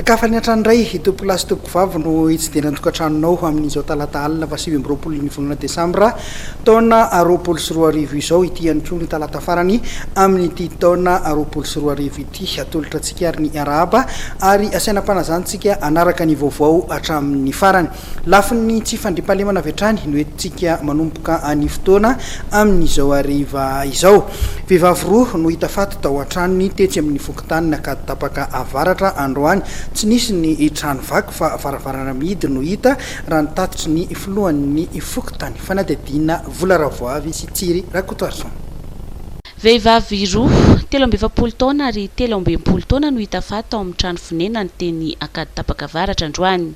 Sakafany atrandray tompo lasy tompo vavy no itsidena tokantranonao amin'izao talata alina fa 7 ny volana Desambra taona 2024 izao ity ihany koa ny talata farany amin'ity taona 2024 ity atolotra antsika ary ny arahaba ary asaina mpanazantsika anaraka ny vaovao hatramin'ny farany lafin'ny tsy fandriampahalemana avy hatrany no entsika manomboka any fotoana amin'izao ariva izao vehivavy roa no hita faty tao an-tranony tetsy amin'ny fokontany nakatapaka avaratra androany tsy nisy ny trano vaky fa varavarana mihidy no hita raha nitatitry ny filohan'ny fokontany fanadihadiana volaravoavy sy tsiry rakotoarson. Vehivavy roa 17 taona ary 13 taona no hita faty tao amin'ny trano fonena ny teny akatapaka avaratra androany.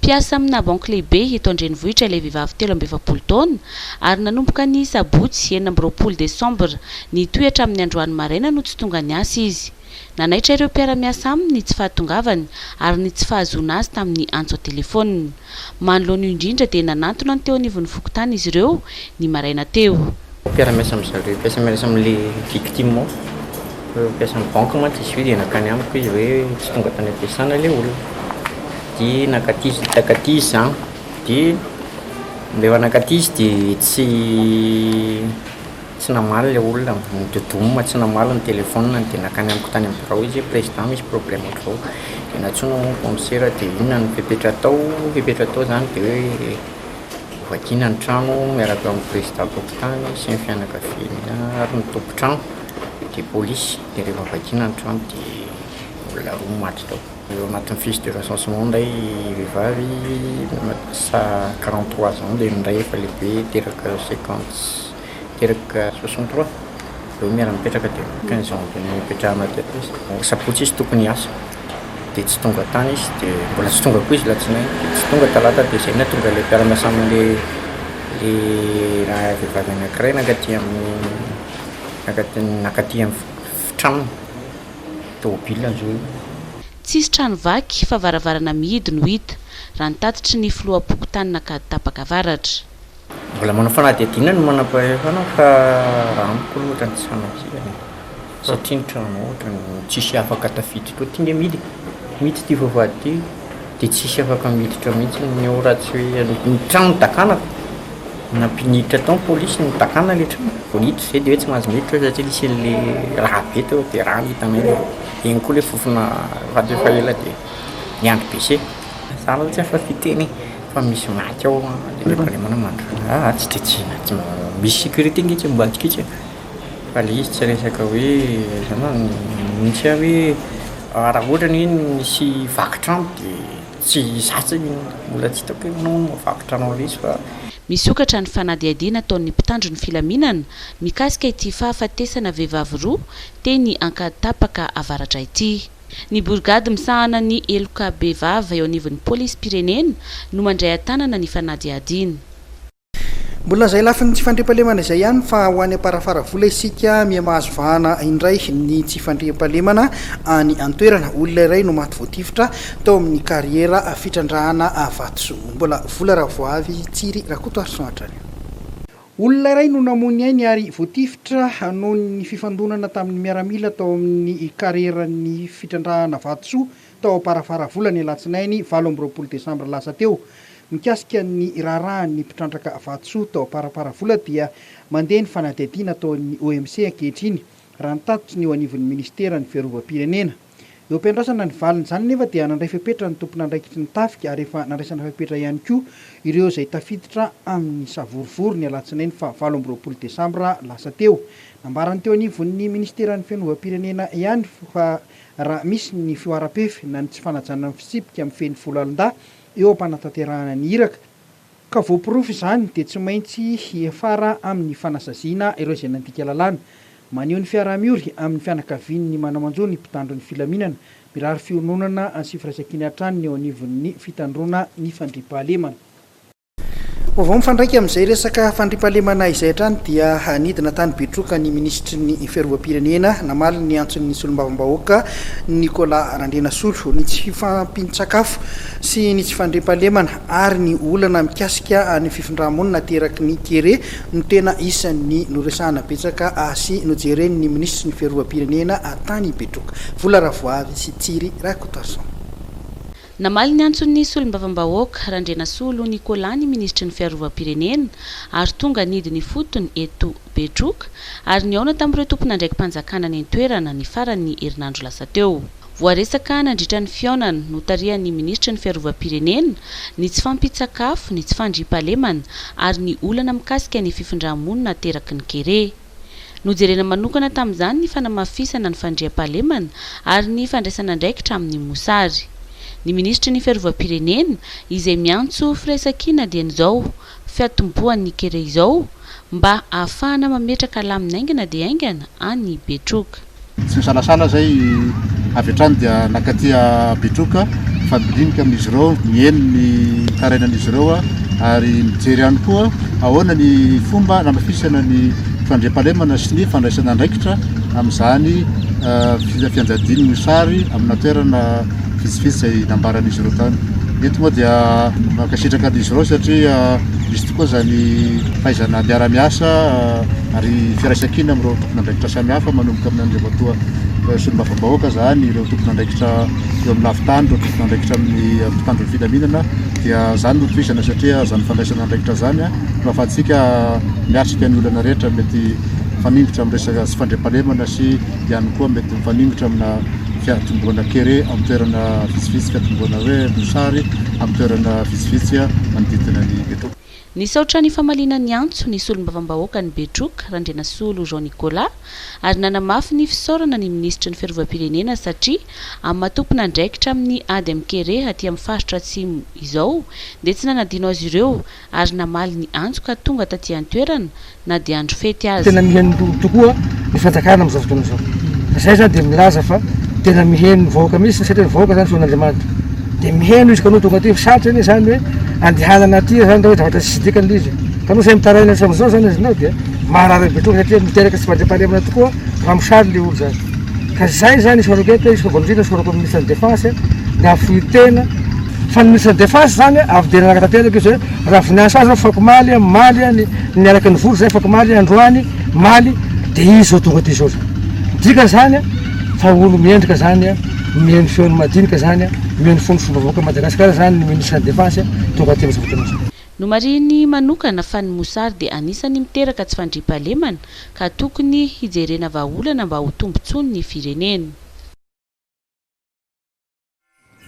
Piasa amina banky lehibe eto andrenivohitra ilay vehivavy 17 taona ary nanomboka ny sabotsy 9 Desambra ny toetra amin'ny androany maraina no tsy tonga ny asa izy. Nanaitra ireo mpiara-miasa aminy ny tsy fahatongavany ary ny tsy fahazoana azy tamin'ny antso telefônina. Manoloana indrindra dia nanantona ny teo anivon'ny fokontany izy ireo ny maraina teo. Mpiara-miasa amin'izareo, mpiasa amin'ilay victime mpiasa amin'ny banky mantsy izy io dia nakany amiko izy hoe tsy tonga tany ampiasana ilay olona. Dia nakatizy izany dia rehefa nakatizy dia tsy namaly ilay olona nidodonina tsy namaly ny telefônina dia nakany amiko tany amin'ny birao izy président misy problème ohatrao dia natsoina commissaire dia inona ny fepetra atao izany dia hoe vakiana ny trano miaraka amin'ny président tokotany sy ny fianakaviana ary ny tompo-trano dia polisy dia rehefa vakiana ny trano dia olona roa maty tao. Eo anatin'ny fiche de recensement ndray vehivavy 43 ans dia ndray efa lehibe teraka 63 eo miara-mipetraka dia 15 ans dia mipetrahana teto izy sabotsy izy tokony hiasa dia tsy tonga tany izy dia mbola tsy tonga koa izy latsinainy tsy tonga talata dia izay na tonga ilay mpiara-miasa amin'ilay vehivavy anankiray nakaty amin'ny trano tômôbila zao. Tsisy trano vaky fa varavarana mihidy no hita raha nitatitry ny filoha-pokotany nakatapaka avaratra. Mbola manao fanadihadiana no manam-pahefana fa raha amiko loatra ny sanakilany satria ny trano ohatra no tsisy afaka tafidy toa tia mihidy ity vavahady ity dia tsisy afaka miditra mihitsy ny ratsy hoe ny trano dakanako nampiniditra tao ny polisy ny dakana ilay trano voniditra izay dia hoe tsy mahazo miditra satria nisy ilay raha be teo dia raha hitanay eny koa ilay fofona vato efa ela dia niandro be se zala tsy afa fiteny fa misy maty ao dia lepalemana mandro tsy tetsina tsy misy sécurité nge tsy mbatsika itsy fa le izy tsy resaka hoe zana misy hoe raha ohatra ny misy vakitrano dia tsy satsany mbola tsy hitako hoe manao vakitrano ilay izy fa misokatra ny fanadihadiana ataon'ny mpitandro ny filaminana mikasika ity fahafatesana vehivavy roa teny ankatapaka avaratra ity. Ny brigady misahana ny eloka behivavy eo anivon'ny polisy pirenena no mandray an-tanana ny fanadihadiana. Mbola izay lafin'ny tsy fandriampahalemana izay ihany fa ho any aparafara vola isika miamahazo vahana indray ny tsy fandriampahalemana any antoerana olona iray no maty voatifitra tao amin'ny kariera fitrandrahana Vatsoa. Mbola vola ravoavy tsiry rakotoarson hatrany. Olona iray no namony ainy ary voatifitra noho ny fifandonana tamin'ny miaramila tao amin'ny karieran'ny fitrandrahana Vatsoa tao aparafara vola ny alatsinainy 20 Desambra lasa teo. Mikasika ny rarahan'ny mpitrandraka Vatsoa tao aparapara vola dia mandeha ny fanadihadiana ataon'ny OMC ankehitriny raha nitatitry ny eo anivon'ny ministera ny fiarovam-pirenena. Eo ampiandrasana ny valiny izany nefa dia nandray fepetra ny tompona andraikitry ny tafika ary efa nandraisana fepetra ihany koa ireo izay tafiditra amin'ny savorivory ny alatsinainy fa 20 Desambra lasa teo. Nambarany teo anivon'ny ministera ny fiarovam-pirenena ihany fa raha misy ny fioara-pefy na ny tsy fanajana ny fisipika amin'ny feny folo alin-da eo am-panatanterahana ny iraka ka voapirofy izany dia tsy maintsy hiafara amin'ny fanasaziana ireo izay nandika lalàna maneho ny fiaraha-miory amin'ny fianakavian'ny manamanjo ny mpitandro ny filaminana mirary fiononana sy firaisankiny hatrany eo anivon'ny fitandrona ny fandriampahalemana. Vaovao mifandraiky amin'izay resaka fandriampahalemana izay hatrany dia nidina tany betroka ny ministry ny fiarovam-pirenena namaly ny antson'ny solombavambahoaka Nicolas Randrianasolo ny tsy fampin-tsakafo sy ny tsy fandriampahalemana ary ny olana mikasika ny fifindramonina teraky ny kere no tena isan'ny noresahana betsaka sy nojeren'ny ministry ny fiarovam-pirenena tany betroka. Vola ravoavy sy tsiry rakotoarson. namaly ny antson'ny solom-bavambahoaka Randrena Solo Nicolas ny ministry ny fiarovam-pirenena ary tonga nidiny fotony eto Betroka ary niaona tamin'ireo tompon'andraiki mpanjakana ny toerana ny farany herinandro lasa teo. Voaresaka nandritra ny fiaonana notarian'ny ministry ny fiarovam-pirenena ny tsy fampitsakafo, ny tsy fandriam-pahalemana ary ny olana mikasika ny fifindram-monina teraky ny kere. Nojerena manokana tamin'izany ny fanamafisana ny fandriam-pahalemana ary ny fandraisana andraikitra amin'ny mosary. Ny ministry ny fiarovam-pirenena izay miantso firaisan-kina dian'izao fiatomboan'ny kere izao mba ahafahana mametraka laminaingana dia aingana any Betroka. Tsy misalasala zay avy hatrany dia nakatia Betroka fa midinika amin'izy ireo mieno ny tarainan'izy ireo ary mijery ihany koa ahoana ny fomba namafisana ny fandriam-pahalemana sy ny fandraisana andraikitra amin'izany fianjadiany mosary amina toerana vitsivitsy zay nambaran'izy ireo tany. Eto moa dia mankasitraka an'izy ireo satria misy tokoa zany fahaizana miara-miasa ary firaisan-kina amin'ireo tompon'andraikitra samihafa manomboka amin'andreo matoa solom-bavambahoaka zany ireo tompon'andraikitra eo amin'ny lafitany, ireo tompon'andraikitra amin'ny mpitandro ny filaminana dia zany no toisana satria zany fandraisana andraikitra zany no ahafahantsika miatrika ny olana rehetra mety mifaningotra amin'ny resaka sy fandriam-pahalemana sy ihany koa mety mifaningotra amina fiatomboana kere amin'ny toerana vitsivitsy, fiatomboana hoe mosary amin'ny toerana vitsivitsy manodidina ny Betroka. Nisaotra ny famalina ny antso ny solom-bavambahoaka ny Betroka Randrena Solo Jean Nicolas ary nanamafy ny fisaorana ny ministry ny fiarovam-pirenena satria amin'ny matompona andraikitra amin'ny ady amin'ny kere aty amin'ny faritra atsimo izao dia tsy nanadino azy ireo ary namaly ny antso ka tonga taty an-toerana na dia andro fety azy. Tena miheno tokoa ny fanjakana amin'izao fotoana izao. Zay zany dia milaza fa tena miheno ny vahoaka misy satria ny vahoaka zany feon'Andriamanitra. Dia miheno izy kanao tonga aty sarotry iny zany hoe andehanana aty zany hoe zavatra tsy dikany izy. Kanao say mitaraina sy amin'izao zany izy nao dia maharary Betroka satria miteraka sy fandriam-pahalemana tokoa ramosary le olo zany. Ka zay zany izy farokety izy voalohany sorako amin'ny ministre de défense ny afoy tena fa ny ministre de défense zany aviderana tanteraka izy hoe raha vinaasa azy fakomaly ny araky ny volo zay fakomaly androany maly dia izy zao tonga aty zao zany. Dika zany fa olo miendrika zany mihaino feony madinika zany mihaino fony fomba Madagasikara zany ny ministre de défense tonga aty amin'izao fotoana izao. No mariny manokana fa ny mosary dia anisany miteraka tsy fandriam-pahalemana ka tokony hijerena vahaolana mba ho tombontsoany ny firenena.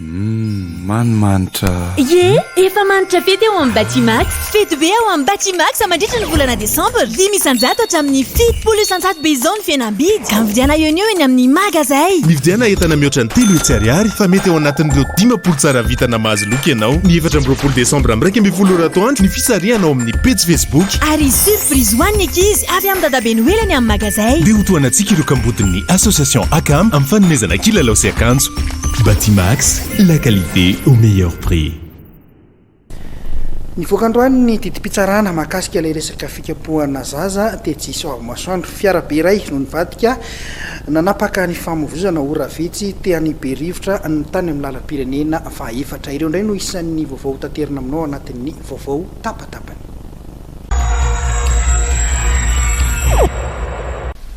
Manimanitra. Ye, efa manitra fety ao amin'ny Batimax. Fety be ao amin'ny Batimax mandritra ny volana Desambra. 500 hatramin'ny 700 be izao ny fihenam-bidy. Ka mividiana eo eny amin'ny magazay. Mividiana entana mihoatra ny 3 ariary fa mety ao anatin'ireo 50 tsara vita namazy loka ianao. Ny 14 Desambra amin'ny 12 atoandro ny fisarianao amin'ny page Facebook. Ary surprise ho an'ny ankizy avy amin'ny dadabe noelany amin'ny magazay. Dia ho toanantsika ireo kambodin'ny association ACAM amin'ny fanomezana kilalao sy akanjo. Batimax, la qualité au meilleur prix. Ny voakandroany ny didi-pitsarana mahakasika ilay resaka fikapohana zaza Tetsisy avy masoandro fiarabe iray no nivadika nanapaka ny famovozana ora vitsy teany Berivotra ny tany amin'ny lalam-pirenena fahaefatra. Ireo indray no isan'ny vaovao tanterina aminao anatin'ny vaovao tapatapany.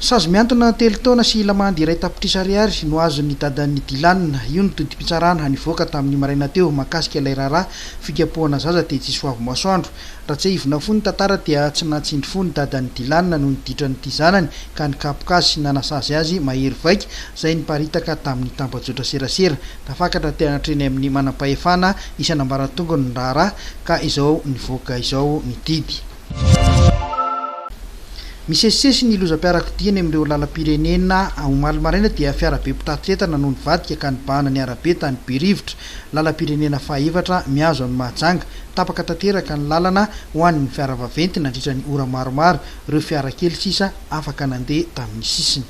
Sazy miantona telo taona sy lamandy iray tapitrisa ariary no azon'ny dadan'ny Dilanina. Io ny didi-pitsarana nivoaka tamin'ny maraina teo mahakasika ilay raharaha fikapohana zaza Tetsisy avy masoandro. Raha tsy ivona fony tantara dia tsy natsindry fony dadan'ny Dilanina no niditra ny zanany ka nikapoka sy nanasazy azy mahery vaika izay niparitaka tamin'ny tambajotra serasera. Tafakatra tena treny amin'ny manam-pahefana isan'ambaratongony ny raharaha ka izao nivoaka izao ny didy. Misesisesy ny lozam-piarakodia amin'ireo lalam-pirenena omaly maraina dia fiarabe mpitatiretana no nivadika ka nibahana ny arabe tany Berivotra. Lalam-pirenena fahaefatra mihazo amin'ny Mahajanga. Tapaka tanteraka ny lalana ho an'ny fiaravaventy nandritra ny ora maromaro. Ireo fiara kely sisa afaka nandeha tamin'ny sisiny.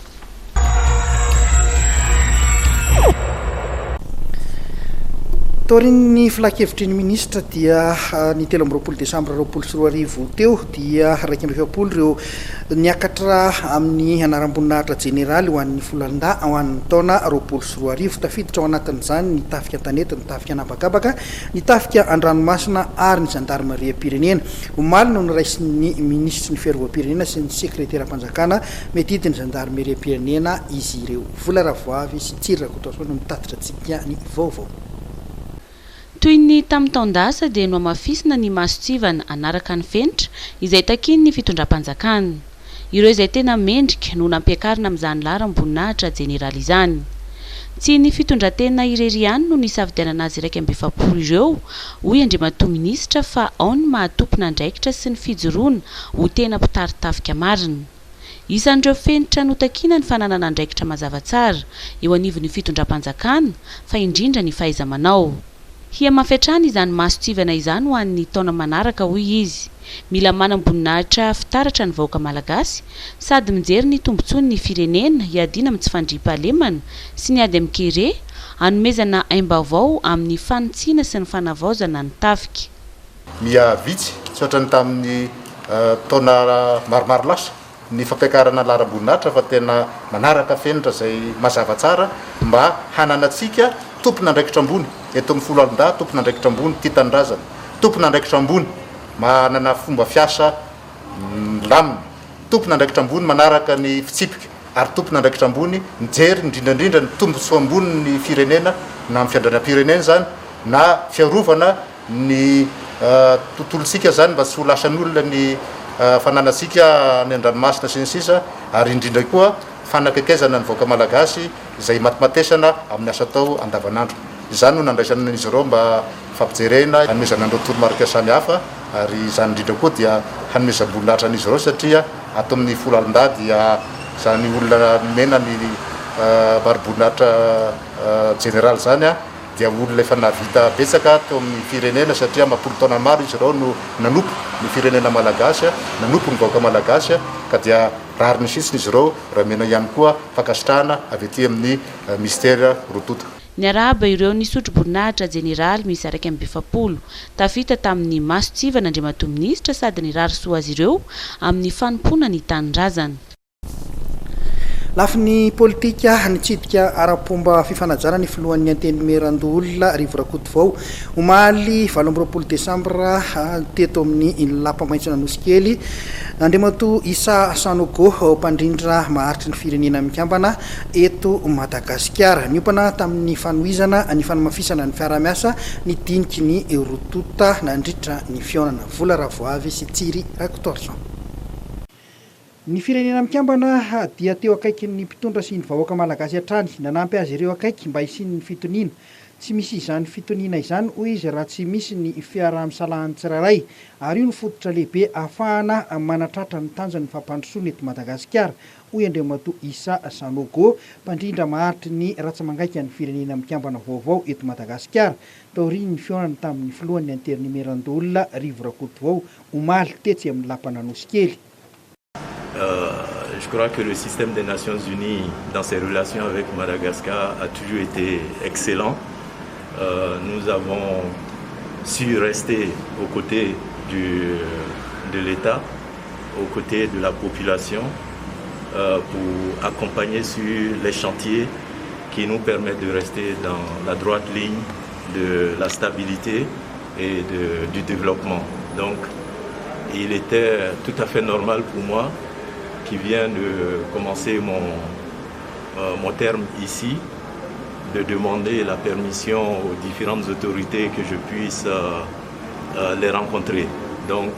Taorian'ny filakevitry ny ministra dia ny 13 Desambra 2024 teo dia 27 ireo niakatra amin'ny anaram-boninahitra jeneraly ho an'ny Folalindà ho an'ny taona 2024 tafiditra ao anatin'izany ny tafika tanety, ny tafika anabakabaka, ny tafika an-dranomasina ary ny zandarmaria-pirenena. Omaly no niraisin'ny ministry ny fiarovam-pirenena sy ny sekretera-panjakana metity ny zandarmaria-pirenena izy ireo. Vola Ravoavy sy Tsirako Toasoa no mitatitra antsika ny vaovao. toy ny tamin'ny taondasa dia no amafisina ny masotsivana anaraka ny fenitra izay takiny ny fitondram-panjakana. Ireo izay tena mendrika no nampiakarina amin'izany laharam-boninahitra jeneraly izany. Tsy ny fitondrantena irery ihany no nisafidianana azy 270 ireo, hoy Andriamatoa Minisitra, fa ao ny mahatompo nandraikitra sy ny fijoroana ho tena mpitaritafika marina. Isan'ireo fenitra notakiana ny fananana andraikitra mazava tsara eo anivon'ny fitondram-panjakana, fa indrindra ny fahaiza-manao. Hia mafetrana izany masotsivana izany ho an'ny taona manaraka, hoy izy. Mila manam-boninahitra fitaratra ny vahoaka malagasy sady mijery ny tombontsoan'ny firenena hiadina amin'ny tsy fandriam-pahalemana sy ny ady amikere, hanomezana aim-baovao amin'ny fanitsiana sy ny fanavaozana ny tafika. Mia vitsy tsy ohatrany tamin'ny taona maromaro lasa ny fampiakarana laharam-boninahitra fa tena manaraka fenitra izay mazava tsara mba hananatsika tompona andraikitra ambony eto amin'ny folo alin-da, tompona andraikitra ambony tia tanindrazana, tompona andraikitra ambony manana fomba fiasa lamina, tompona andraikitra ambony manaraka ny fitsipika, ary tompona andraikitra ambony mijery indrindrandrindra ny tombontsoa ambony ny firenena na amin'ny fiandranam-pirenena zany na fiarovana ny tontolontsika zany mba tsy ho lasan'olona ny fananatsika ny an-dranomasina sy ny sisa, ary indrindra koa fanakakezana ny vahoaka malagasy izay matimatesana amin'ny asa tao andavanandro. Izany no nandraisana izy ireo mba fampijerena hanomezana andreo toromarika samihafa, ary izany indrindra koa dia hanomezam-boninahitra an'izy ireo satria ato amin'ny folo alin-da dia zany olona mena ny mari-boninahitra jeneraly zany dia olona efa navita betsaka teo amin'ny firenena satria mampolo taona maro izy ireo no nanompo ny firenena malagasy, nanompo ny vahoaka malagasy, ka dia rary ny sisiny izy ireo raha mena ihany koa fakasitrahana avy ety amin'ny ministera rotota. Ny arahaba ireo nisotro-boninahitra jeneraly misy 270 tafita tamin'ny masotsivana Andriamatoa Minisitra sady ny rary soa azy ireo amin'ny fanompona ny tanindrazana. Lafi ny politika nitsidika ara-pomba fifanajana ny filohan'ny antenimieran-dolona rivo rakoto vao omaly 20 Desambra teto amin'ny lapa-maitsona Nosikely. Andriamatoa Issa Sanogo mpandrindra maharitry ny firenena mikambana eto Madagasikara niopana tamin'ny fanoizana ny fanamafisana ny fiara-miasa ny diniky ny rotota nandritra ny fionana vola ravoavy sy tsiry rakotorso. Ny firenena mikambana dia teo akaiky ny mpitondra sy ny vahoaka malagasy hatrany nanampy azy ireo akaiky mba hisiany fitoniana. Tsy misy izany fitoniana izany hoy izy raha tsy misy ny fiaraha-misalahany tsiraray, ary io ny fototra lehibe ahafahana manatratra ny tanjany fampandrosoana eto Madagasikara, hoy Andriamatoa Issa Sanogo mpandrindra maharitry ny ratsamangaika ny firenena mikambana vaovao eto Madagasikara taorian'ny fionana tamin'ny filohan'ny antenimieran-dolona rivo rakoto vao omaly tetsy amin'ny lapana Nosikely. Je crois que le système des Nations Unies dans ses relations avec Madagascar a toujours été excellent. Nous avons su rester aux côtés de l'État, aux côtés de la population, pour accompagner sur les chantiers qui nous permettent de rester dans la droite ligne de la stabilité et du développement. Donc, il était tout à fait normal pour moi, qui vient de commencer mon terme ici, de demander la permission aux différentes autorités que je puisse les rencontrer. Donc,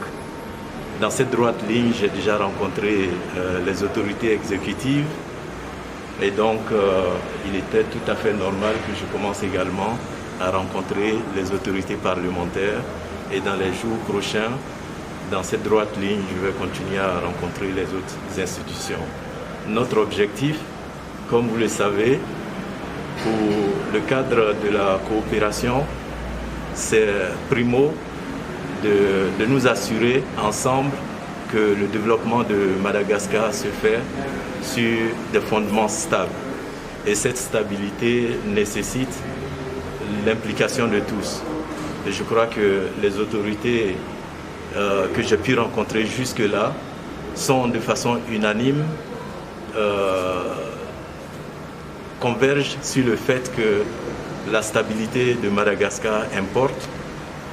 dans cette droite ligne, j'ai déjà rencontré les autorités exécutives et donc il était tout à fait normal que je commence également à rencontrer les autorités parlementaires et dans les jours prochains, dans cette droite ligne, je vais continuer à rencontrer les autres institutions. Notre objectif, comme vous le savez, pour le cadre de la coopération, c'est primo de nous assurer ensemble que le développement de Madagascar se fait sur des fondements stables. Et cette stabilité nécessite l'implication de tous. Et je crois que les autorités que j'ai pu rencontrer jusque-là sont de façon unanime, convergent sur le fait que la stabilité de Madagascar importe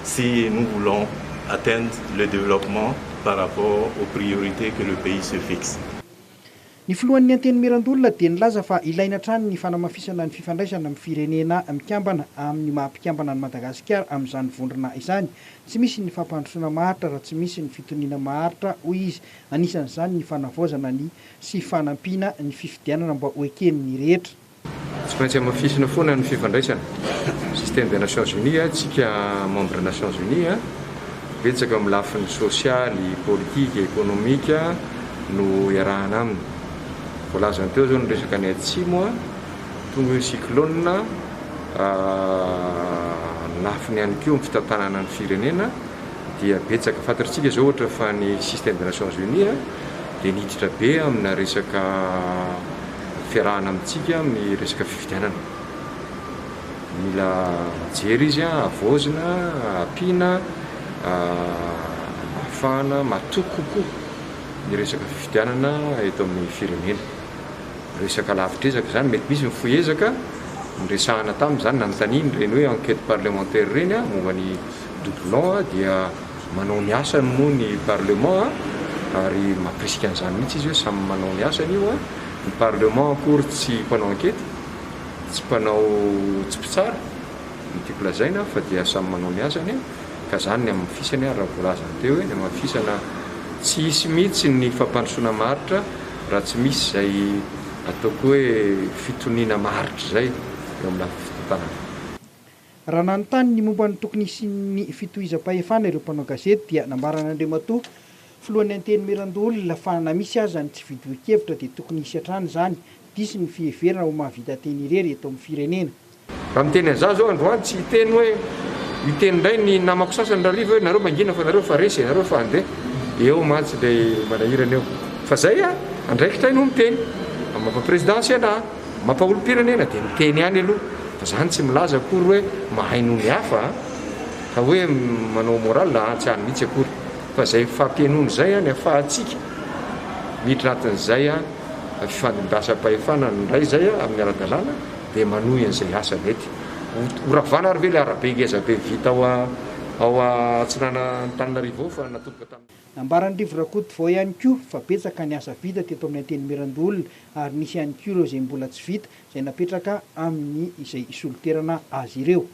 si nous voulons atteindre le développement par rapport aux priorités que le pays se fixe. Ny filohan'ny anteny Mirandolona dia nilaza fa ilaina trano ny fanamafisana ny fifandraisana amin'ny firenena mikambana amin'ny maha-mpikambana ny Madagasikara amin'izany vondrona izany. Tsy misy ny fampandrosoana maharitra raha tsy misy ny fitoniana maharitra hoy izy. Anisan'izany ny fanavaozana ny sy fanampiana ny fifidianana mba ho eken'ny rehetra. Tsy maintsy amafisina foana ny fifandraisana. Système des Nations Unies, tsika membre Nations Unies, betsaka amin'ny lafiny sosialy, politika, ekonomika no iarahana aminy. Voalazany teo zao ny resaka ny atsimo tonga ny cyclone lafiny ihany koa ny fitantanana ny firenena dia betsaka fantatritsika zao ohatra fa ny système des Nations Unies dia niditra be amina resaka fiarahana amintsika amin'ny resaka fifidianana. Mila mijery izy avaozina, ampiana, afahana matoky kokoa ny resaka fifidianana eto amin'ny firenena. Resaka lavitrezaka zany mety misy mifoezaka nyresahana tamin'izany nanontaniany reny hoe enquête parlementaire reny momba ny doublon dia manao ny asany moa ny parlement ary mampirisika an'izany mihitsy izy hoe samy manao ny asany io ny parlement akory tsy mpanao enquête tsy mpanao tsy mpitsara ny tiako lazaina fa dia samy manao ny asany ka zany ny amin'ny fisany raha voalazany teo hoe ny amin'ny fisana tsy hisy mihitsy ny fampandrosoana maharitra raha tsy misy zay ataoko hoe fitoniana maharitra zay eo amin'ny fitantanana. Raha nanontany ny momba ny tokony isian'ny fitohizam-pahefana ireo mpanao gazety dia nambaran'Andriamatoa filohan'ny anteny Mirandolona fa na misy aza ny tsy vidoan-kevitra dia tokony hisy hatrany zany disy ny fiheverana ho mahavita teny irery eto amin'ny firenena. Raha miteny an'izao zao androany tsy hiteny hoe hiteny indray ny namako sasany rariva hoe nareo mangina fa nareo fa resy nareo fa andeha eo mantsy ilay manahirana eo fa zay andraikitra no miteny mampapresidansy anahy mampaolo-pirenena dia miteny ihany aloha fa zany tsy milaza akory hoe mahay noho ny hafa ka hoe manao moral antsy any mihitsy akory fa zay fampianony zay ny afahantsika miditra anatin'izay fifandimbrasam-pahefana ndray zay amin'ny ara-dalàna dia manohy an'izay asa mety horavana ary ve le arabe ngezabe vita ao Atsinana Antananarivo fa natoboka tamin'ny nambaran'ny Rivo Rakoto vao ihany koa fa betsaka ny asa vita teto amin'ny anteny Mirandolona ary nisy ihany koa ireo zay mbola tsy vita zay napetraka amin'ny izay soliterana azy ireo.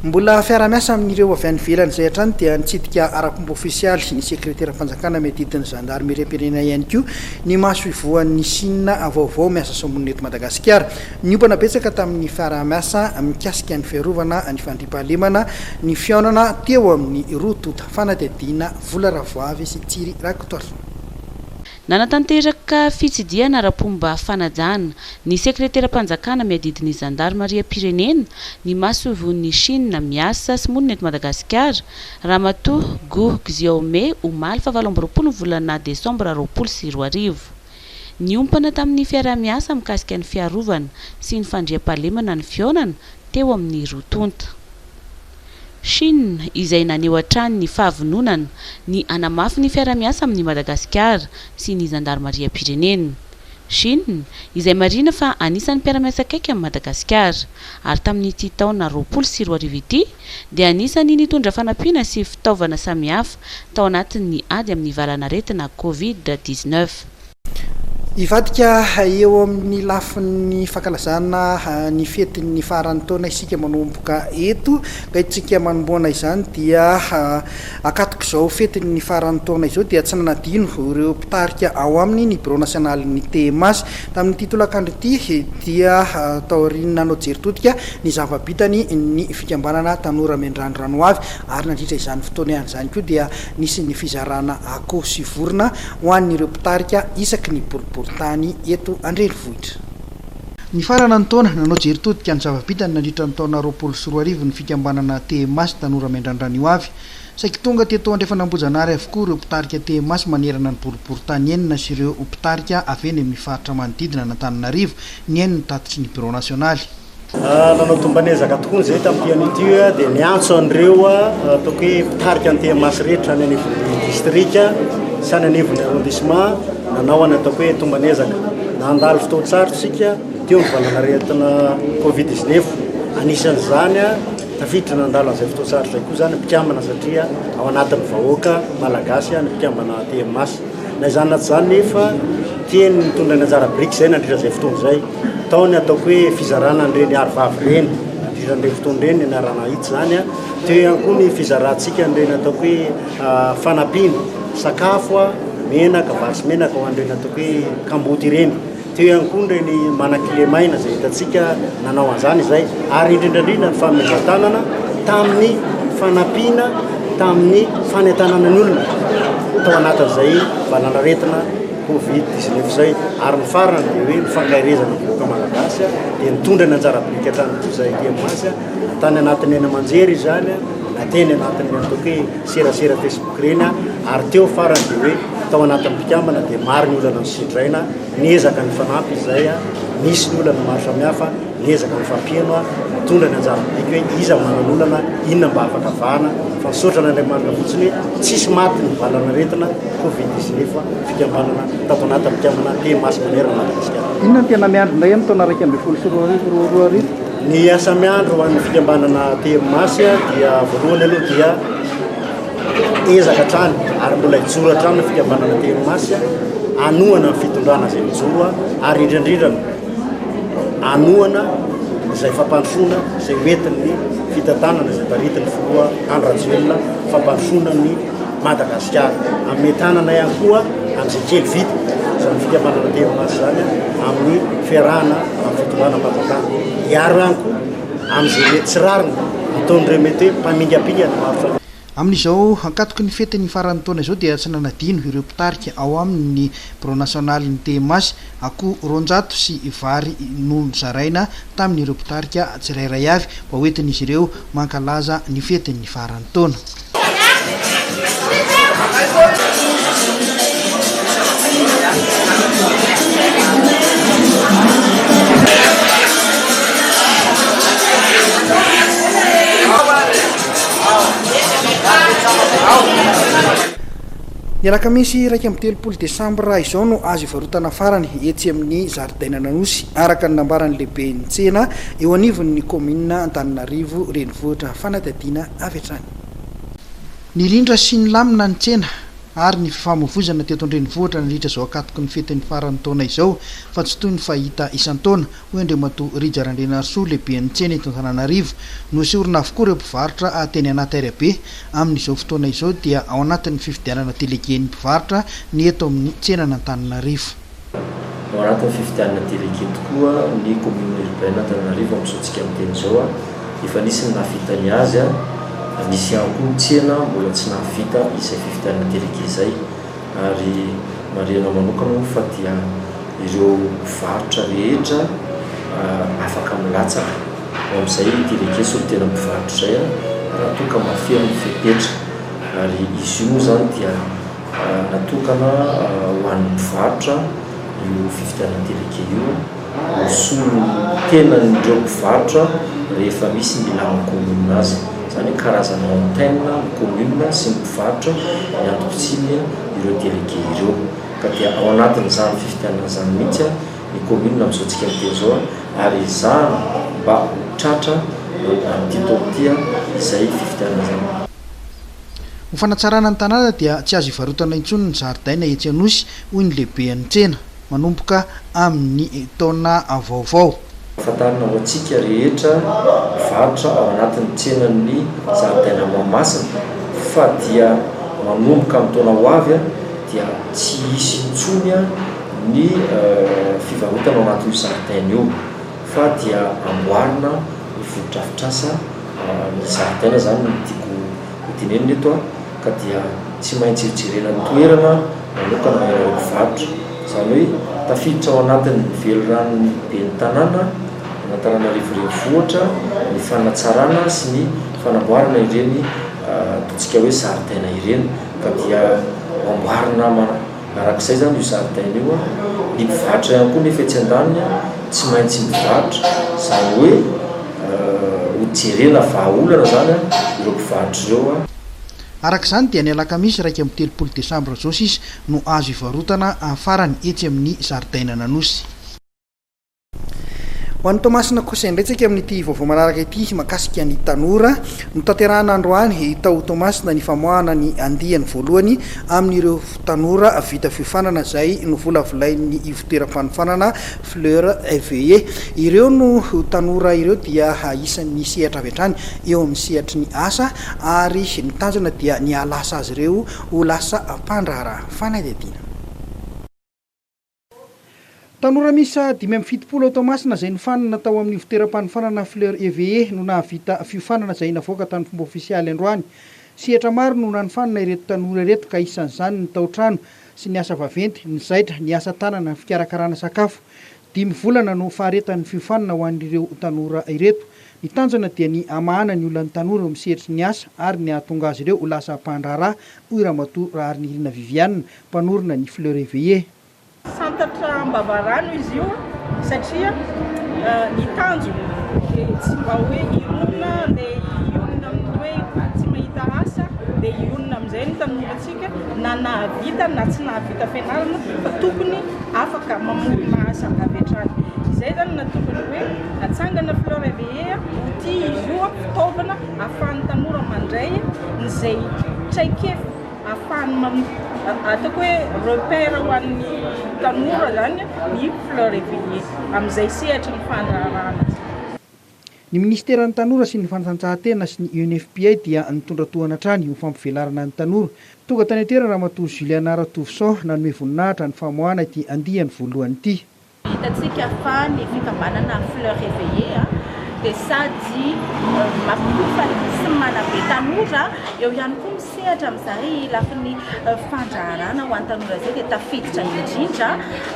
Mbola fiara-miasa amin'ireo avy any ivelany izay hatrany dia nitsidika ara-pomba ofisialy ny sekretera-panjakana miadidiny zandarmeriam-pirenena ihany koa ny maso ivoan'ny Chine vaovao miasa sombon'ny eto Madagasikara. Niompana betsaka tamin'ny fiara-miasa mikasika ny fiarovana ny fandriam-pahalemana ny fihaonana teo amin'ny rotota fanadihadiana vola ravoavy sy Tsiry Rakotoara. Nanatanteraka fitsidiana ara-pomba fanajana ny sekretera-panjakana miadidiny zandarmeriam-pirenena ny maso ivon'ny Chine miasa sy monina eto Madagasikara Ramatoa Gu Xiaomei omaly fa 27 volana Desambra 2020. Niompana tamin'ny fiara-miasa mikasika ny fiarovana sy ny fandriam-pahalemana ny fihaonana teo amin'ny rotonta. Chine izay naneho hatrany ny fahavononana ny anamafy ny fiara-miasa amin'ny Madagasikara sy ny zandarmeriam-pirenena. Chine izay marina fa anisan'ny mpiara-miasa akaiky amin'ny Madagasikara ary tamin'ity taona 2020 ity dia anisan'ny nitondra fanampiana sy fitaovana samihafa tao anatin'ny ady amin'ny valan'aretina COVID-19. Ivadika eo amin'ny lafin'ny fankalazana ny fetin'ny faran'ny taona isika manomboka eto ka itsika manomboana izany dia akatoko izao fetin'ny faran'ny taona izao dia tsy nanadino ireo mpitarika ao aminy ny bureau national ny TMAS tamin'ny titolakandro ity dia taoriana nanao jeritotika ny zavabitany ny fikambanana Tanora Mendrano Ranoavy ary nandritra izany fotoana ihany izany koa dia nisy ny fizarana akoho sy vorona ho an'ireo mpitarika isaky ny tany eto Andrenivohitra. Ny farana ny taona nanao jeritotika ny zavabitany nandritra ny taona 2020 ny fikambanana TMAS Tanora Mendrano Ranoavy. Saiki tonga teto Andriafanambojanary avokoa ireo mpitarika TMAS manerana ny boriboritany enina sy ireo mpitarika avy eny amin'ny faritra manodidina n'Antananarivo ny eny tatitry ny bureau nasionaly. Nanao tombanezaka tokoa zay tamin'ity an'ity dia niantso an'ireo ataoko hoe mpitarika ny TMAS rehetra any anivon'ny distrika sy any anivon'ny arrondissement nanao any ataoko hoe tombanezaka nandalo fotoan-tsaro tsika teo ny valan'aretina COVID-19 anisan'izany tafiditra nandalo an'izay fotoan-tsaro zay koa zany mpikambana satria ao anatin'ny vahoaka malagasy ny mpikambana TMAS na izany naty zany nefa tiany mitondra ny anjara briky zay nandritra zay fotoana zay taony ataoko hoe fizarana an'ireny arovavy reny nandritran'ireny fotoana reny niarana hitsy zany a teo ihany koa ny fizarantsika an'ireny ataoko hoe fanampiana sakafo a menaka vary sy menaka ho an'ireny ataoko hoe kamboty ireny teo ihany koa nireny manan-kilemaina zay hitatsika nanao an'izany zay ary indrindrandrindra ny famezatanana tamin'ny fanampiana tamin'ny fanentanana ny olona tao anatin'izay valanaretina Covid-19 zay ary ny farany dia hoe mifankairezana vahoaka malagasy dia mitondra ny anjara briky hatramin'izay zay TMS tany anatin'ny eny amanjery zany na teny anatin'ny ataoko hoe serasera Facebook reny ary teo farany dia hoe tao anatin'ny mpikambana dia maro ny olana nysindraina niezaka ny fanampy izay misy ny olana maro samihafa niezaka ny fampiano mitondra ny anjara briky hoe iza manan'olana inona mba afaka vahana fa nisaotra n'Andriamanitra fotsiny hoe tsisy maty ny valanaretina Covid-19 fikambanana tato anatin'ny mpikambana TMS manerana Madagasikara. Inona ny tena miandry indray amin'ny taona 2024 ny asa miandro ho an'ny fikambanana TMS dia voalohany aloha dia ezaka hatrany ary mbola hijoro hatrany ny fikambanana TMS anohana ny fitondrana izay mijoro ary indrindrindra anohana izay fampandrosoana izay hoentin'ny fitantanana izay taritin'ny filoha Andry Rajoelina fampandrosoana ny Madagasikara amin'ny tanana ihany koa amin'izay kely vita izany fikambanana TMS zany amin'ny fiarahana amin'ny fitondrana Madagasikara hiaro ihany koa amin'izay mety tsy rarina ataon'ireo mety hoe mpamingapingana maro amin'izao hankatoky ny fetiny faran'ny taona izao dia tsy nanadino ireo mpitarika ao amin'ny bureau national ny TMS akoho 200 sy vary no zaraina tamin'ireo mpitarika tsirairay avy mba hoentin'izy ireo mankalaza ny fetiny faran'ny taona. Ny alakamisy 13 Desambra izao no azo ivarotana farany etsy amin'ny zaridaina Nanosy araka ny nambarany lehibe ny tsena eo anivon'ny commune Antananarivo renivohitra fanadadiana avy hatrany. Ny rindra sy ny lamina ny tsena ary ny famovozana teto an-drenivohitra nandritra zao akatoky ny fetiny faran'ny taona izao fa tsy toy ny fahita isan-taona hoy Andriamatoa Rijarandrenarso lehibe ny tsena eto Antananarivo no esorina avokoa ireo mpivarotra ateny anaty arabe amin'izao fotoana izao dia ao anatin'ny fifidianana delegen'ny mpivarotra ny eto amin'ny tsenana Antananarivo. Ao anatin'ny fifidianana delege tokoa ny commune urbaine Antananarivo amin'izao amin'ny teny izao efa nisy ny nahavita ny azy nisy ihany koa tsena mbola tsy nahavita izay fifidianana delege izay ary marihana manokana fa dia ireo mpivarotra rehetra afaka milatsaka ao amin'izay delege so tena mpivarotra izay raha toka mafia ny fepetra ary izy io moa zany dia natokana ho an'ny mpivarotra io fifidianana delege io solo tena n'ireo mpivarotra rehefa misy mila commune azy zany karazana antenne commune sy mpivarotra miantotsiny ireo delege ireo ka dia ao anatin'izany fifidianana zany mihitsy ny commune amin'izao tsika miteny zao ary izany mba tratra amin'ity taotia izay fifidianana zany. Ny fanatsarana ny tanàna dia tsy azo ivarotana intsony ny zaridaina etsy Anosy hoy ny lehibe ny tsena manomboka amin'ny taona vaovao. Fatarina ho antsika rehetra mivarotra ao anatin'ny tsenan'ny zaridaina Mahamasina fa dia manomboka amin'ny taona ho avy dia tsy hisy intsony ny fivarotana ao anatin'io zaridaina io fa dia amboarina ny fotodrafitrasa ny zaridaina zany no tiako hotenenina eto ka dia tsy maintsy hijerena ny toerana manokana ireo mpivarotra zany hoe tafiditra ao anatin'ny velorano be ny tanàna Antananarivo renivohitra ny fanatsarana sy ny fanamboarana ireny totsika hoe zaridaina ireny ka dia amboarina arak'izay zany io zaridaina io ny mpivarotra ihany koa nefa etsy an-daniny tsy maintsy mivarotra zany hoe hojerena vahaolana zany ireo mpivarotra ireo. Arak'izany dia ny alakamisy 13 Desambra zao sisa no azo ivarotana farany etsy amin'ny zaridaina Nanosy. ho an'ny Tomasina kosa indray tsika amin'ity vaovao manaraka ity mahakasika ny tanora no tanterahana androany tao Tomasina ny famoahana ny andiany voalohany amin'ireo tanora vita fiofanana izay no volavolain'ny ivoteram-panofanana Fleur Éveillé. Ireo no tanora ireo dia isan'ny sehatra avy hatrany eo amin'ny sehatry ny asa ary ny tanjona dia ny alasa azy ireo ho lasa mpandraharaha. Fanadidina tanora misa 570 Tomasina izay nifanana tao amin'ny ivoteram-panofanana Fleur Éveillé no nahavita fiofanana izay navoaka tany fomba ofisialy androany. Sehatra maro no nanifanana ireto tanora ireto ka isan'izany ny tao-trano sy ny asa vaventy, ny zaitra, ny asa tanana, ny fikarakarana sakafo. 5 volana no faharetan'ny fiofanana ho an'ireo tanora ireto. Ny tanjona dia ny amahana ny olona ny tanora amin'ny sehatry ny asa ary ny ahatonga azy ireo ho lasa mpandraharaha. Hoy Ramatoa Raharnirina Viviane, mpanorona ny Fleur Éveillé. Santatra ambavarano izy io satria ny tanjona tsy mba hoe irona dia irona amin'ny hoe tsy mahita asa dia irona amin'izay ny tanorantsika na nahavita na tsy nahavita fianarana fa tokony afaka mamorona asa avy hatrany. Izay zany na tokony hoe atsangana Fleur Éveillé ity izy io fitaovana ahafahan'ny tanora mandray izay traikefa ahafahany ataoko hoe repère ho an'ny tanora zany ny Fleur Éveillé amin'izay sehatra ny fandraharahana. Ny ministeran'ny tanora sy ny fanatanjahantena sy ny UNFPA dia nitondra tohana hatrany io fampivelarana ny tanora. Tonga tany an-toerana Ramatoa Juliana Ratovison nanome voninahitra ny famoahana ity andiany voalohany ity. Hitantsika fa ny fikambanana Fleur Éveillé dia sady mampifa sy manabe tanora eo ihany koa misehatra amin'izay lafin'ny fandraharana ho an'ny tanora izay dia tafiditra indrindra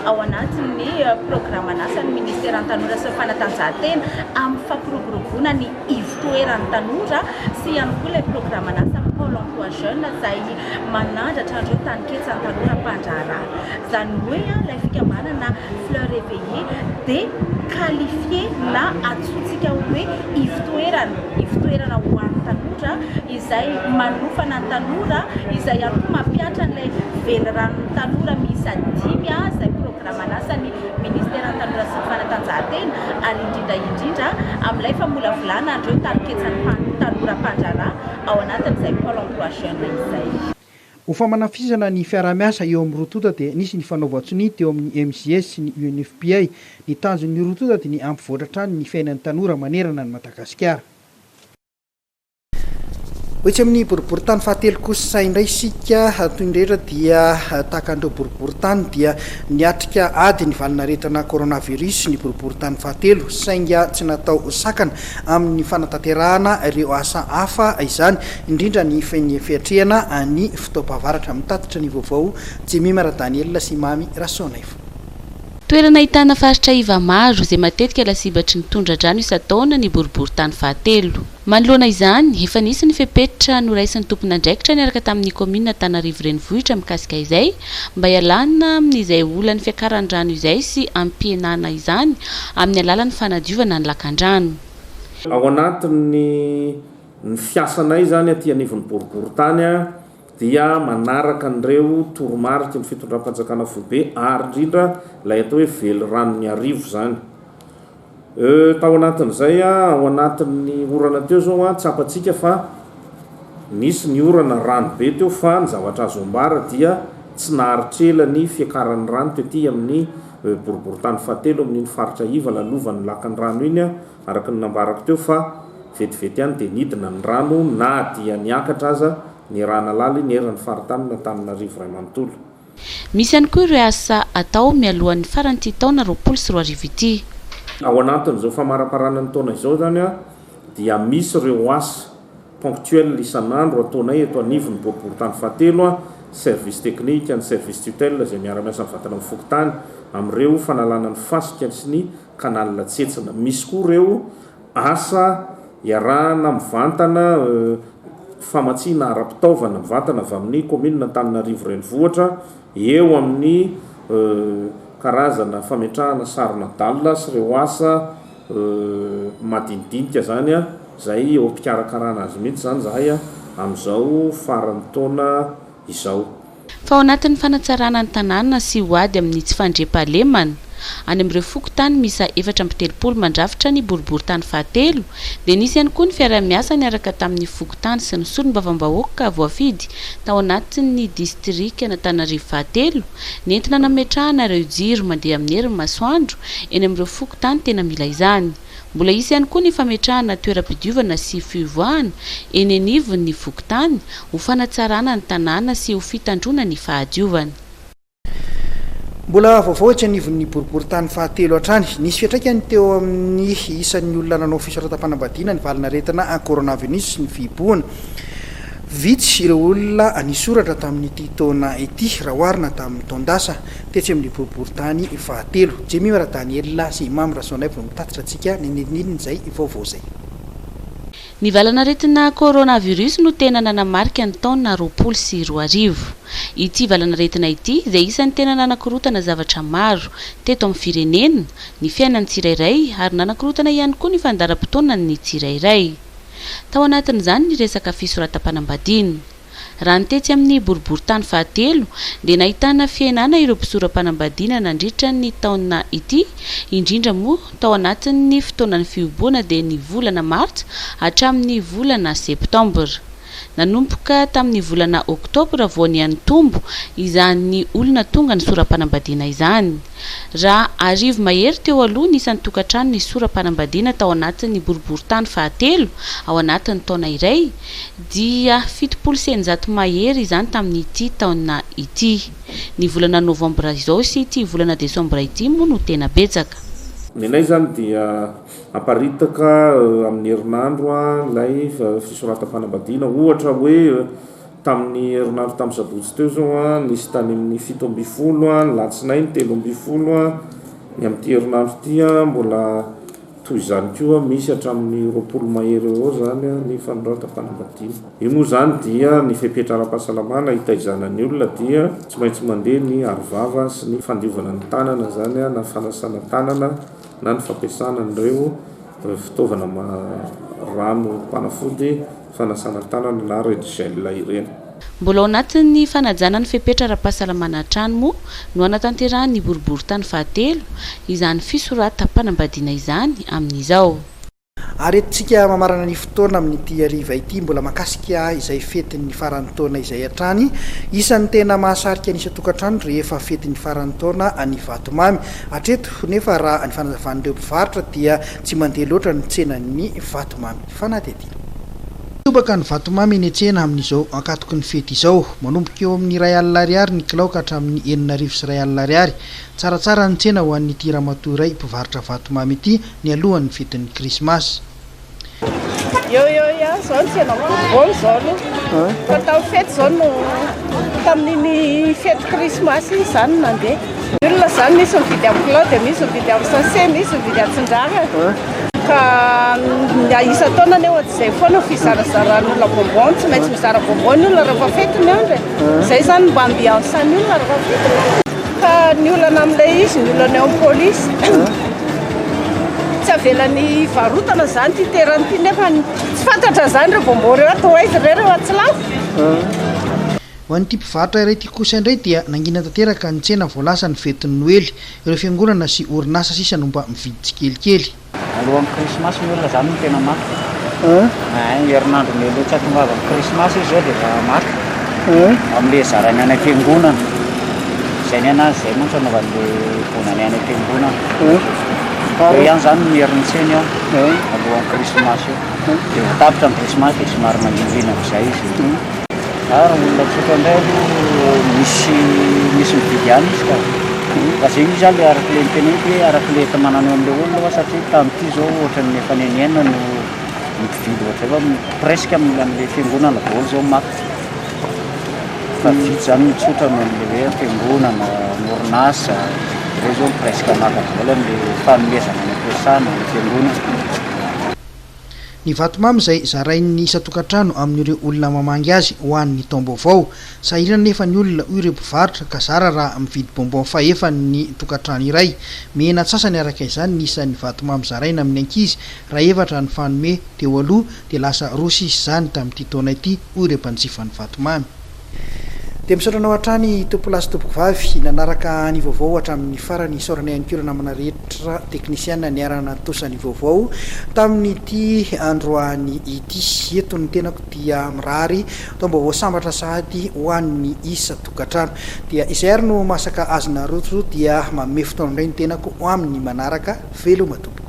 ao anatin'ny programan'asan'ny ministeran'ny tanora sy fanatanjahantena amin'ny fampiroboroboana ny ivotoeran'ny tanora sy ihany koa ilay programan'asa Pôle emploi jeune izay manandratra andreo taniketsan'ny tanora mpandraharaha. Izany hoe ilay fikambanana Fleur Éveillé dia qualifié na atsotsika hoe ivotoerana ho an'ny tanora izay manofana ny tanora izay ihany koa mampiatra n'ilay velorann'ny tanora miisa 5 izay programan'asan'ny ministeran'ny tanora sy fanatanjahantena ary indrindra amin'ilay famolavolana andreo taniketsan'ny tanora mpandraharaha ao anatin'izay Pôle emploi jeune izay. Ho famanafisana ny fiarah-miasa eo amin'ny rotota dia nisy ny fanaova-tsony teo amin'ny MJS sy ny UNFPA. Ny tanjon'ny rotota dia ny ampivoatra ny fiainan'ny tanora manerana ny Madagasikara. Ohatsy amin'ny boriboritany fahatelo kosa indray sika toy ny rehetra dia tahaka an'ireo boriboritany dia niatrika ady ny valinaretana coronavirus ny boriboritany fahatelo sainga tsy natao sakana amin'ny fanatanterahana ireo asa hafa izany indrindra ny fiatrehana ny fitaovam-bavaratra mitatitra ny vaovao Jemimara Daniel sy Mamy Rasonaivo. Toerana ahitana faritra iva maro izay matetika lasibatry ny tondra-drano isan-taona ny boriboritany fahatelo. Manoloana izany, efa nisy ny fepetra noraisin'ny tompon'andraikitra niaraka tamin'ny komina Antananarivo renivohitra mikasika izay mba hialana amin'izay olan'ny fiakaran-drano izay sy ampihenana izany amin'ny alalan'ny fanadiovana ny lakan-drano. Ao anatin'ny fiasanay zany aty anivon'ny boriboritany dia manaraka an'ireo toromarika ny fitondram-panjakana foibe ary indrindra ilay atao hoe velorano ny arivo zany. Tao anatin'izay ao anatin'ny orana teo zao tsapatsika fa nisy ny orana rano be teo fa ny zavatra azo ambara dia tsy naharitrela ny fiakaran'ny rano teo ty amin'ny boriboritany fahatelo amin'iny faritra iva lalovany lakan'ny rano iny araka ny nambarako teo fa vetivety ihany dia nidina ny rano na dia niakatra aza ny rana lala ny eran'ny faritany Antananarivo Ray Manontolo. Misy ihany koa ireo asa atao mialohan'ny faran'ity taona 2024 ity. Ao anatin'izao famaraparana ny taona izao zany dia misy ireo asa ponctuel isan'andro ataonay eto anivon'ny boriboritany fahatelo service technique ny service tutelle izay miara-miasa amin'ny vatana mifokotany amin'ireo fanalana ny fasika sy ny kanal latsetsina. Misy koa ireo asa iarahana mivantana famatsiana ara-pitaovana mivantana avy amin'ny komina Antananarivo renivohitra eo amin'ny karazana fametrahana sarina dalina sy ireo asa madinidinika zany zay eo am-pikarakarana azy mihitsy zany zahay amin'izao faran'ny taona izao. Fa ao anatin'ny fanatsarana ny tanàna sy hoady amin'ny tsy fandrem-pahalemana any amin'ireo fokontany misa 4 mandrafitra ny boriboritany fahatelo dia nisy ihany koa ny fiara-miasa niaraka tamin'ny fokontany sy ny solombavam-bahoaka voafidy tao anatin'ny distrika Antananarivo fahatelo nentina nametrahana ireo jiro mandeha amin'ny herin'ny masoandro eny amin'ireo fokontany tena mila izany. Mbola isy ihany koa ny fametrahana toeram-pidiovana sy fivoahana eny anivon'ny fokontany ho fanatsarana ny tanàna sy ho fitandrona ny fahadiovana. Mbola vaovao tsy anivon'ny boriboritany fahatelo hatrany nisy fiantraikany teo amin'ny isan'ny olona nanao fisoratam-panambadiana ny valinaretina coronavirus ny fiboana. Vitsy ireo olona anisoratra tamin'ity taona ity raha oharina tamin'ny taondasa tetsy amin'ny boriboritany fahatelo. Jemimara Daniela sy Imam Rasonay no mitatitra antsika nininy izay vaovao zay. Ny valanaretina coronavirus no tena nanamarika ny taona 2020. Ity valanaretina ity izay isan'ny tena nanakorotana zavatra maro teto amin'ny firenena, ny fiainan'ny tsirairay ary nanakorotana ihany koa ny fandaharam-potoanan'ny tsirairay. Tao anatin'izany ny resaka fisoratam-panambadiana. Raha ny tetsy amin'ny boriboritany fahatelo dia nahitana fiainana ireo mpisoram-panambadiana nandritra ny taona ity, indrindra moa tao anatin'ny fotoanan'ny fiomboana dia ny volana martsa hatramin'ny volana septambra. Nanomboka tamin'ny volana oktobra vao niantombo izany olona tonga ny soram-panambadiana izany. Raha arivo mahery teo aloha nisan'ny tokantrano ny soram-panambadiana tao anatin'ny boriboritany fahatelo ao anatin'ny taona iray dia 700 mahery izany tamin'ity taona ity. Ny volana novambra izao sy ity volana desambra ity moa no tena betsaka. Nenay zany dia aparitaka amin'ny herinandro ilay fisoratam-panambadiana ohatra hoe tamin'ny herinandro tamin'ny sabotsy teo zao nisy tany amin'ny 7 latsinainy 3 ny amin'ity herinandro ity mbola toy izany koa misy hatramin'ny 20 mahery eo zany ny fanoratam-panambadiana. Io moa zany dia ny fepetra ara-pahasalamana hitaizanan'ny olona dia tsy maintsy mandeha ny arovava sy ny fandiovana ny tanana zany na fanasana tanana na ny fampiasana an'ireo fitaovana rano panafody fanasana tanana na redgel ireny. Mbola ao anatin'ny fanajana ny fepetra ara-pahasalamana hatrany moa no anatanterahany boriboritany fahatelo izany fisoratam-panambadiana izany amin'izao. Ary etontsika mamarana ny fotoana amin'ity hariva ity mbola makasika izay fetin'ny faran'ny taona izay hatrany, isan'ny tena mahasarika ny isa-tokantrano rehefa fetin'ny faran'ny taona any vatomamy. Hatreto nefa raha ny fanazavan'ireo mpivarotra dia tsy mandeha loatra ny tsenan'ny vatomamy. Fanatety tobaka ny vatomamy eny an-tsena amin'izao ankatoky ny fety izao, manomboka eo amin'ny R1 ny kilao ka hatramin'ny 4,00 sy R1. Tsaratsara ny tsena ho an'ny ity ramatoa iray mpivarotra vatomamy ity ny alohan'ny fetin'ny krismasy. Zao ny tsena voalo zao aloha. Fatao fety zao no tamin'ny fety krismasy izany nandeha. Olona zany misy mividy amin'ny kilao dia misy mividy amin'ny sase, misy mividy atsin-draha. Ka isa taona ny ohatra izay foana fizarazarahan'olona bonbon, tsy maintsy mizara bonbon ny olona rehefa fety ny andro. Izay zany mba ambiansan'ny olona rehefa fety. Ka ny olana amin'ilay izy, ny olana eo amin'ny polisy. Tsy avelan'ny varotana zany ty terany ty nefa tsy fantatra zany reo bonbon reo atao aiza reo tsy lafo. Ho an'ity mpivarotra iray ity kosa indray dia nangina tanteraka ny tsena voalasa ny fetin'ny Noely, ireo fiangonana sy orinasa sisa no mba mividy tsikelikely. Alohan'ny krismasy ny olona zany no tena maka. Herinandro ny loatra tongava amin'ny krismasy izy zao dia maka. Amin'ilay zarany any am-piangonana. Izay ny anazy izay mantsy anaovan'ilay vonany any am-piangonana. Eo ihany zany ny herin'ny tsena eo alohan'ny krismasy io. Dia vatapitra ny krismasy dia somary mandindrina amin'izay izy. Ary olona tsotra indray misy mividy ihany izy ka. Fa izay izy zany arak'ilay niteneniko hoe arak'ilay manano amin'ilay olona satria tamin'ity zao ohatra ny efa nenena no mividy ohatra efa presque amin'ilay fiangonana daholo zao maka. Fa vidy zany mitsotra no amin'ilay hoe fiangonana, orinasa, ireo zao presque maka daholo amin'ilay fanomezana ny ampiasana ny fiangonana. Ny vatomamy izay zarain'ny isa-tokantrano amin'ireo olona mamangy azy ho an'ny taom-baovao. Sahirana nefa ny olona hoy ireo mpivarotra ka zara raha mividy bonbon fahefan'ny tokantrano iray. Mena sasany araka izany ny isan'ny vatomamy zaraina amin'ny ankizy raha efatra ny fanome teo aloha dia lasa roa sisa izany tamin'ity taona ity hoy ireo mpanjifa ny vatomamy. dia misaotranao hatrany tompolasy tompoko vavy nanaraka ny vaovao hatramin'ny farany saorana ihany koa namana rehetra teknisiana niarana tosany vaovao tamin'ity androany ity eto ny tenako dia mirary tombavao sambatra sahady ho an'ny isa tokatrano dia izay ary no masaka azona rojo dia manome fotoana indray ny tenako ho amin'ny manaraka velo matopo